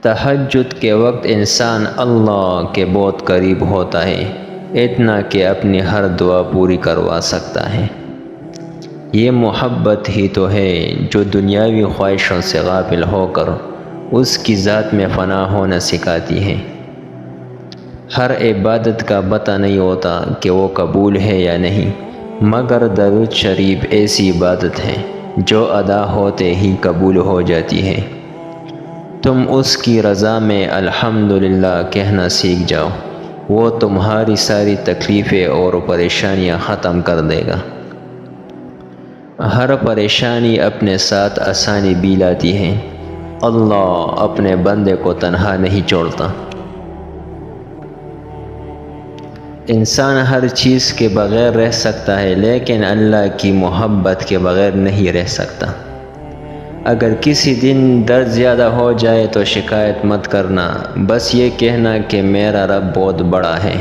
تہجد کے وقت انسان اللہ کے بہت قریب ہوتا ہے، اتنا کہ اپنی ہر دعا پوری کروا سکتا ہے۔ یہ محبت ہی تو ہے جو دنیاوی خواہشوں سے غافل ہو کر اس کی ذات میں فنا ہونا سکھاتی ہے۔ ہر عبادت کا پتہ نہیں ہوتا کہ وہ قبول ہے یا نہیں، مگر درود شریف ایسی عبادت ہے جو ادا ہوتے ہی قبول ہو جاتی ہے۔ تم اس کی رضا میں الحمدللہ کہنا سیکھ جاؤ، وہ تمہاری ساری تکلیفیں اور پریشانیاں ختم کر دے گا۔ ہر پریشانی اپنے ساتھ آسانی بھی لاتی ہے۔ اللہ اپنے بندے کو تنہا نہیں چھوڑتا۔ انسان ہر چیز کے بغیر رہ سکتا ہے، لیکن اللہ کی محبت کے بغیر نہیں رہ سکتا۔ اگر کسی دن درد زیادہ ہو جائے تو شکایت مت کرنا، بس یہ کہنا کہ میرا رب بہت بڑا ہے۔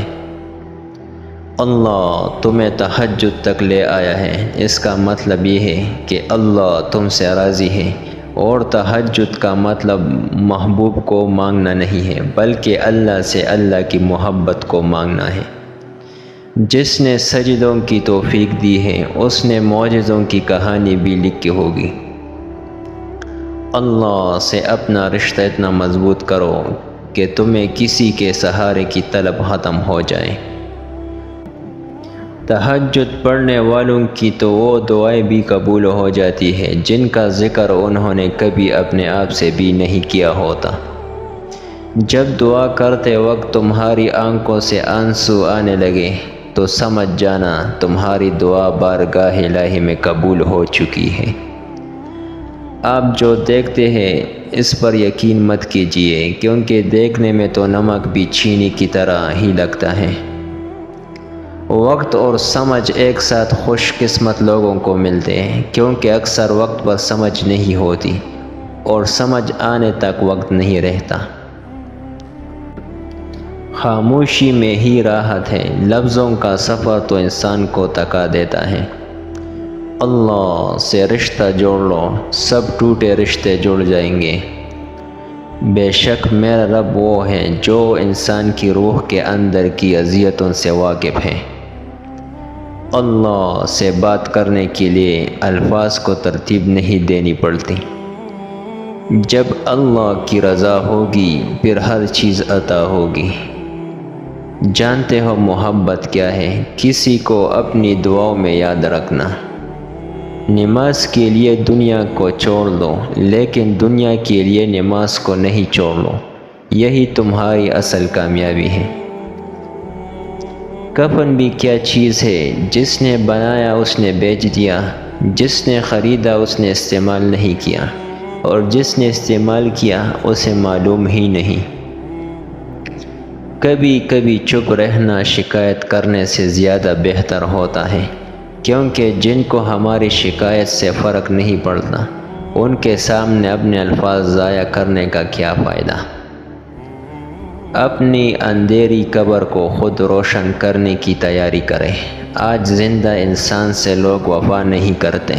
اللہ تمہیں تہجد تک لے آیا ہے، اس کا مطلب یہ ہے کہ اللہ تم سے راضی ہے، اور تہجد کا مطلب محبوب کو مانگنا نہیں ہے، بلکہ اللہ سے اللہ کی محبت کو مانگنا ہے۔ جس نے سجدوں کی توفیق دی ہے، اس نے معجزوں کی کہانی بھی لکھی ہوگی۔ اللہ سے اپنا رشتہ اتنا مضبوط کرو کہ تمہیں کسی کے سہارے کی طلب ختم ہو جائے۔ تہجد پڑھنے والوں کی تو وہ دعائیں بھی قبول ہو جاتی ہے جن کا ذکر انہوں نے کبھی اپنے آپ سے بھی نہیں کیا ہوتا۔ جب دعا کرتے وقت تمہاری آنکھوں سے آنسو آنے لگے تو سمجھ جانا تمہاری دعا بارگاہ الہی میں قبول ہو چکی ہے۔ آپ جو دیکھتے ہیں اس پر یقین مت کیجیے، کیونکہ دیکھنے میں تو نمک بھی چینی کی طرح ہی لگتا ہے۔ وقت اور سمجھ ایک ساتھ خوش قسمت لوگوں کو ملتے ہیں، کیونکہ اکثر وقت پر سمجھ نہیں ہوتی اور سمجھ آنے تک وقت نہیں رہتا۔ خاموشی میں ہی راحت ہے، لفظوں کا سفر تو انسان کو تھکا دیتا ہے۔ اللہ سے رشتہ جوڑ لو، سب ٹوٹے رشتے جڑ جائیں گے۔ بے شک میرا رب وہ ہے جو انسان کی روح کے اندر کی اذیتوں سے واقف ہے۔ اللہ سے بات کرنے کے لیے الفاظ کو ترتیب نہیں دینی پڑتی۔ جب اللہ کی رضا ہوگی پھر ہر چیز عطا ہوگی۔ جانتے ہو محبت کیا ہے؟ کسی کو اپنی دعاؤں میں یاد رکھنا۔ نماز کے لیے دنیا کو چھوڑ دو، لیکن دنیا کے لیے نماز کو نہیں چھوڑ لو، یہی تمہاری اصل کامیابی ہے۔ کفن بھی کیا چیز ہے؟ جس نے بنایا اس نے بیچ دیا، جس نے خریدا اس نے استعمال نہیں کیا، اور جس نے استعمال کیا اسے معلوم ہی نہیں۔ کبھی کبھی چپ رہنا شکایت کرنے سے زیادہ بہتر ہوتا ہے، کیونکہ جن کو ہماری شکایت سے فرق نہیں پڑتا ان کے سامنے اپنے الفاظ ضائع کرنے کا کیا فائدہ۔ اپنی اندھیری قبر کو خود روشن کرنے کی تیاری کریں۔ آج زندہ انسان سے لوگ وفا نہیں کرتے،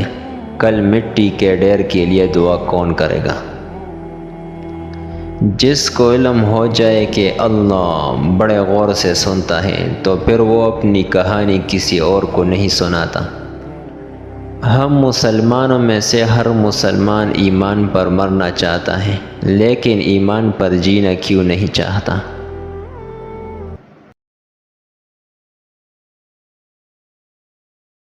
کل مٹی کے ڈھیر کے لیے دعا کون کرے گا؟ جس کو علم ہو جائے کہ اللہ بڑے غور سے سنتا ہے تو پھر وہ اپنی کہانی کسی اور کو نہیں سناتا۔ ہم مسلمانوں میں سے ہر مسلمان ایمان پر مرنا چاہتا ہے، لیکن ایمان پر جینا کیوں نہیں چاہتا؟